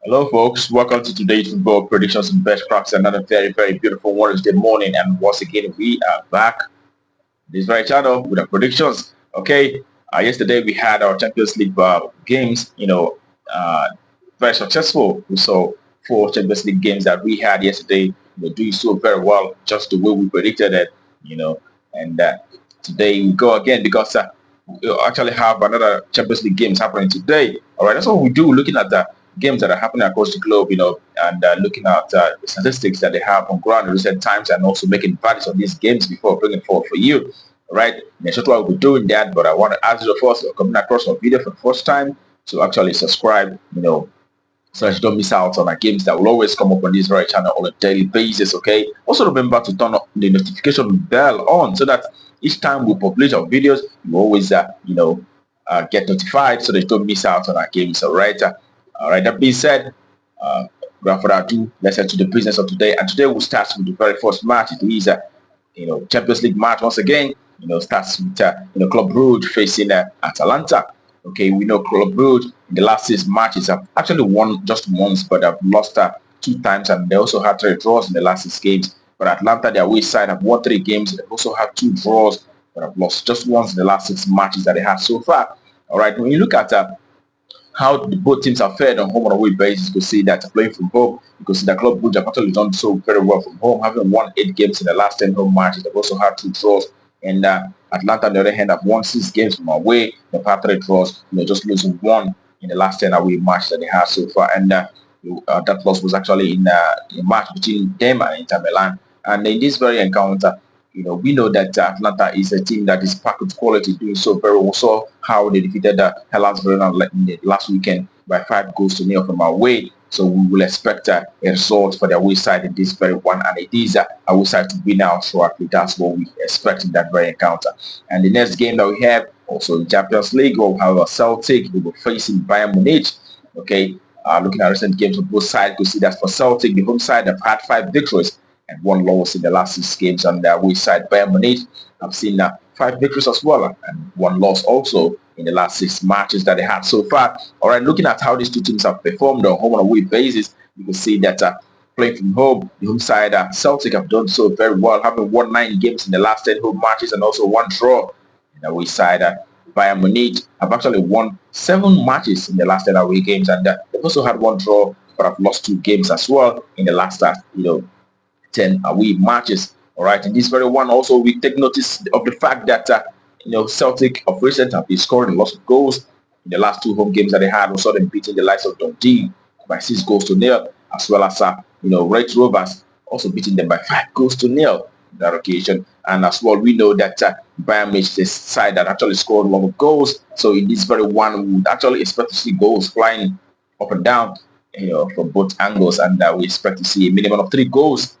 Hello, folks. Welcome to today's football predictions and best practice. Another very beautiful Wednesday morning, and once again, we are back this very channel with our predictions. Okay. Yesterday we had our Champions League games. Very successful. We saw four Champions League games that we had yesterday. We're doing so very well, just the way we predicted it. You know, and today we go again because we actually have another Champions League games happening today. All right, that's what we do. Looking at the games that are happening across the globe, and looking at the statistics that they have on ground in recent times, and also making values on these games before bringing forward for you. All right, and that's what we'll be doing that. But I want to ask you first, coming across our video for the first time, to actually subscribe. So that you don't miss out on our games that will always come up on this very channel on a daily basis. Okay. Also remember to turn up the notification bell on so that each time we publish our videos, you always get notified so that you don't miss out on our games. All right. That being said, without further ado, let's head to the business of today. And today we'll start with the very first match. It is Champions League match once again. Starts with Club Brugge facing Atalanta. Okay, we know Club Brugge in the last six matches have actually won just once, but have lost two times, and they also had three draws in the last six games. But Atlanta, their away side, have won three games. They've also had two draws, but have lost just once in the last six matches that they had so far. All right, when you look at how both teams are fared on home and away basis, you can see that playing from home, you can see that Club Brugge have actually done so very well from home, having won 8 games in the last 10 home matches. They've also had two draws, and Atlanta, on the other hand, have won 6 games from away. They've had three draws, just losing one in the last 10 away matches that they have so far. And that loss was actually in a match between them and Inter Milan. And in this very encounter, we know that Atlanta is a team that is packed with quality, doing so very well. We saw how they defeated Hellas Verona in the last weekend by 5 goals to 0 from away. So we will expect a result for the away side in this very one, and it is away side to win out shortly. That's what we expect in that very encounter. And the next game that we have, also in Champions League, we'll have a Celtic. We will facing Bayern Munich. Okay, looking at recent games on both sides, you see that for Celtic, the home side have had 5 victories and 1 loss in the last 6 games. On the away side, Bayern Munich have seen 5 victories as well and 1 loss also in the last 6 matches that they had so far. All right, looking at how these two teams have performed on home and away basis, you can see that playing from home, the home side Celtic have done so very well, having won 9 games in the last 10 home matches and also 1 draw. In the away side, Bayern Munich have actually won 7 matches in the last 10 away games, and they've also had 1 draw, but have lost 2 games as well in the last 10 away matches. All right, in this very one also we take notice of the fact that Celtic of recent have been scoring lots of goals in the last 2 home games that they had. We saw them beating the likes of Dundee by 6 goals to 0, as well as Red Rovers also beating them by 5 goals to 0 on that occasion. And as well, we know that Bayern Munich is a side that actually scored a lot of goals. So in this very one, we would actually expect to see goals flying up and down, from both angles, and we expect to see a minimum of 3 goals,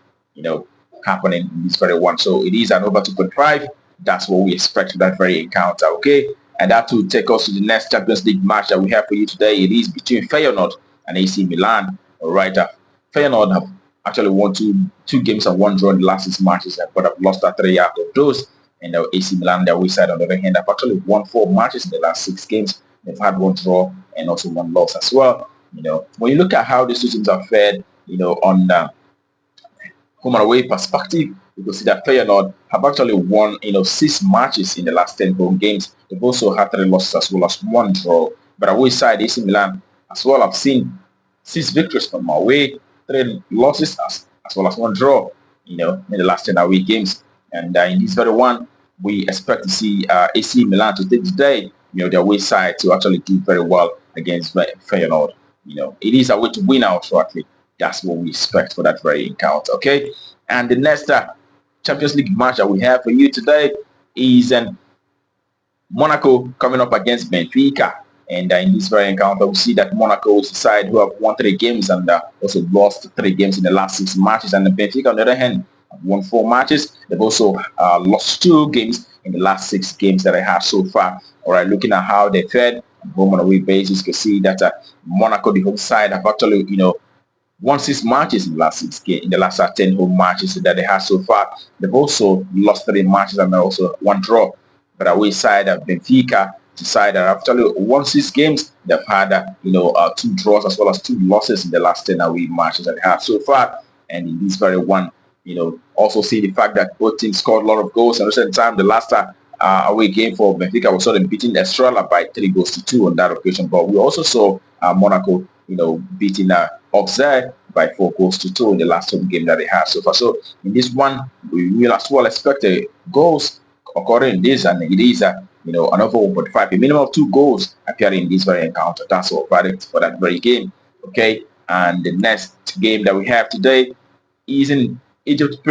happening in this very one. So it is an over 2.5. That's what we expect for that very encounter. Okay, and that will take us to the next Champions League match that we have for you today. It is between Feyenoord and AC Milan. All right, Feyenoord have actually won two games and 1 draw in the last 6 matches, but have lost 3 out of those. And AC Milan, their way side, on the other hand, have actually won 4 matches in the last 6 games. They've had 1 draw and also 1 loss as well. When you look at how these two teams are fared, on home and away perspective, you can see that Feyenoord have actually won 6 matches in the last 10 home games. They've also had 3 losses as well as 1 draw. But away side, AC Milan as well have seen 6 victories from away, 3 losses as well as 1 draw, in the last 10 away games. And in this very one, we expect to see AC Milan to take today, their away side to actually do very well against Feyenoord. It is a way to win out shortly. That's what we expect for that very encounter. Okay, and the next Champions League match that we have for you today is Monaco coming up against Benfica. And in this very encounter, we see that Monaco is the side who have won 3 games and also lost 3 games in the last 6 matches. And Benfica, on the other hand, have won 4 matches. They've also lost 2 games in the last 6 games that they have so far. All right, looking at how they fared on home and away basis, you can see that Monaco, the home side, have actually, won 6 matches in the last 6 games, in the last 10 home matches that they have so far. They've also lost 3 matches and also 1 draw. But away side, Benfica It's a side that actually won 6 games. They've had 2 draws as well as 2 losses in the last 10 away matches that they have so far. And in this very one, also see the fact that both teams scored a lot of goals. At the same time, the last away game for Benfica was sort of beating Estrella by 3-2 on that occasion. But we also saw Monaco, beating Auxerre by 4-2 in the last home game that they had so far. So in this one, we will as well expect goals according to this, and it is an over 1.5, a minimum of 2 goals appearing in this very encounter. That's all verdict for that very game. Okay, and the next game that we have today is in Egypt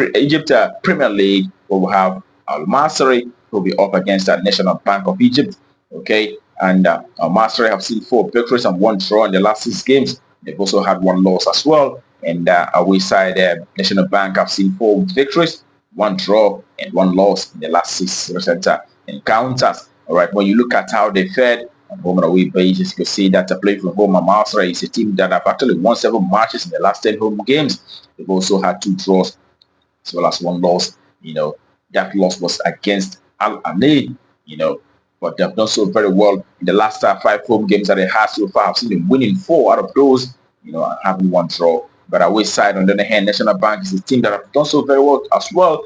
Premier League, where we have Al Masry who will be up against the National Bank of Egypt. Okay, and Al Masry have seen 4 victories and 1 draw in the last 6 games. They've also had 1 loss as well. And away side, National Bank have seen 4 victories, 1 draw, and 1 loss in the last 6 recent encounters. All right, when you look at how they fared on home and away basis, you can see that playing from home, Al Masry is a team that have actually won 7 matches in the last 10 home games. They've also had 2 draws as well as 1 loss. That loss was against Al Ahly, but they've done so very well in the last 5 home games that they had so far. I've seen them winning 4 out of those, and having 1 draw. But away side, on the other hand, National Bank is a team that have done so very well as well.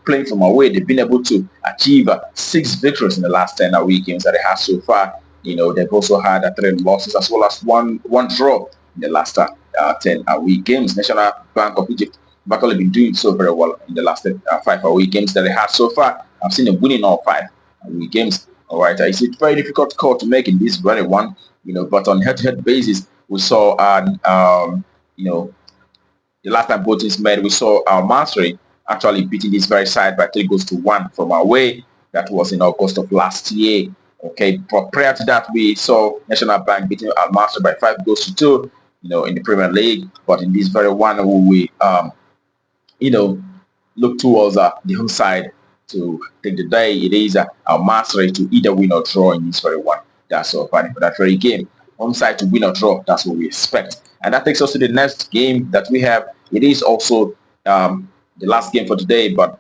Playing from away, they've been able to achieve 6 victories in the last 10 away games that they have so far. They've also had 3 losses as well as one draw in the last 10 away games. National Bank of Egypt have actually been doing so very well in the last 5 away games that they had so far. I've seen them winning all 5 away games. All right, it's a very difficult call to make in this very one, but on head-to-head basis, we saw, the last time both teams met, we saw Al Masry actually beating this very side by 3-1 from away. That was in August of last year. Okay, but prior to that, we saw National Bank beating Al Masry by 5-2, in the Premier League. But in this very one, we look towards the home side to take the day. It is Al Masry to either win or draw in this very one. That's all for that very game. Home side to win or draw. That's what we expect. And that takes us to the next game that we have. It is also the last game for today, but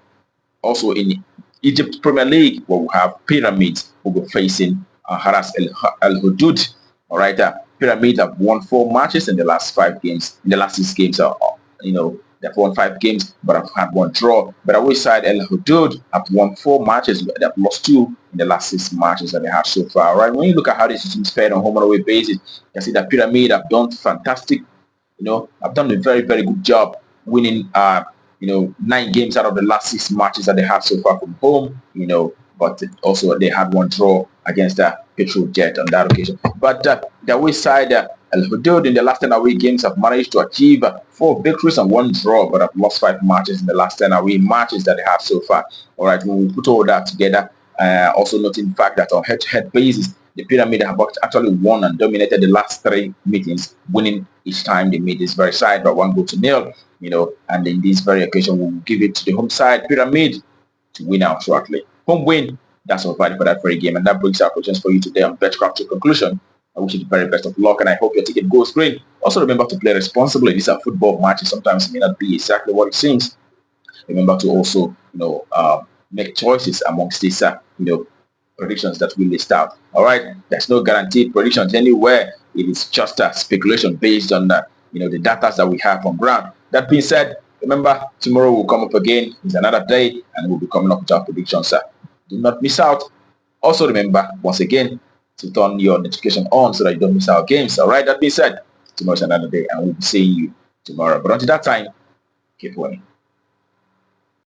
also in Egypt Premier League, where we have Pyramids who will be facing Haras El Hodood. All right, Pyramids have won 4 matches in the last 5 games. In the last 6 games, they've won 5 games, but have had 1 draw. But away side, El Hodood have won 4 matches. They've lost 2 in the last 6 matches that they have so far. All right, when you look at how these teams fared on home and away basis, you can see that Pyramid have done fantastic. Have done a very, very good job winning, 9 games out of the last 6 matches that they have so far from home. But also they had 1 draw against Petrol Jet on that occasion. But the away side, El Hodood in the last 10 away games have managed to achieve 4 victories and 1 draw, but have lost 5 matches in the last 10 away matches that they have so far. All right, when we put all that together, also noting the fact that on head-to-head basis, the Pyramid have actually won and dominated the last 3 meetings, winning each time they meet this very side by 1-0. And in this very occasion, we'll give it to the home side, Pyramid, to win out shortly. Home win. That's all valid for that very game. And that brings our questions for you today on Betcraft to conclusion. I wish you the very best of luck, and I hope your ticket goes green. Also, remember to play responsibly. These are football matches. Sometimes it may not be exactly what it seems. Remember to also, make choices amongst these, predictions that we list out. All right, there's no guaranteed predictions anywhere. It is just a speculation based on the data that we have on ground. That being said, remember tomorrow will come up again. It's another day, and we'll be coming up with our predictions. Do not miss out. Also remember, once again, to turn your notification on so that you don't miss our games. All right, that being said, tomorrow's another day, and we'll be seeing you tomorrow. But until that time, keep winning.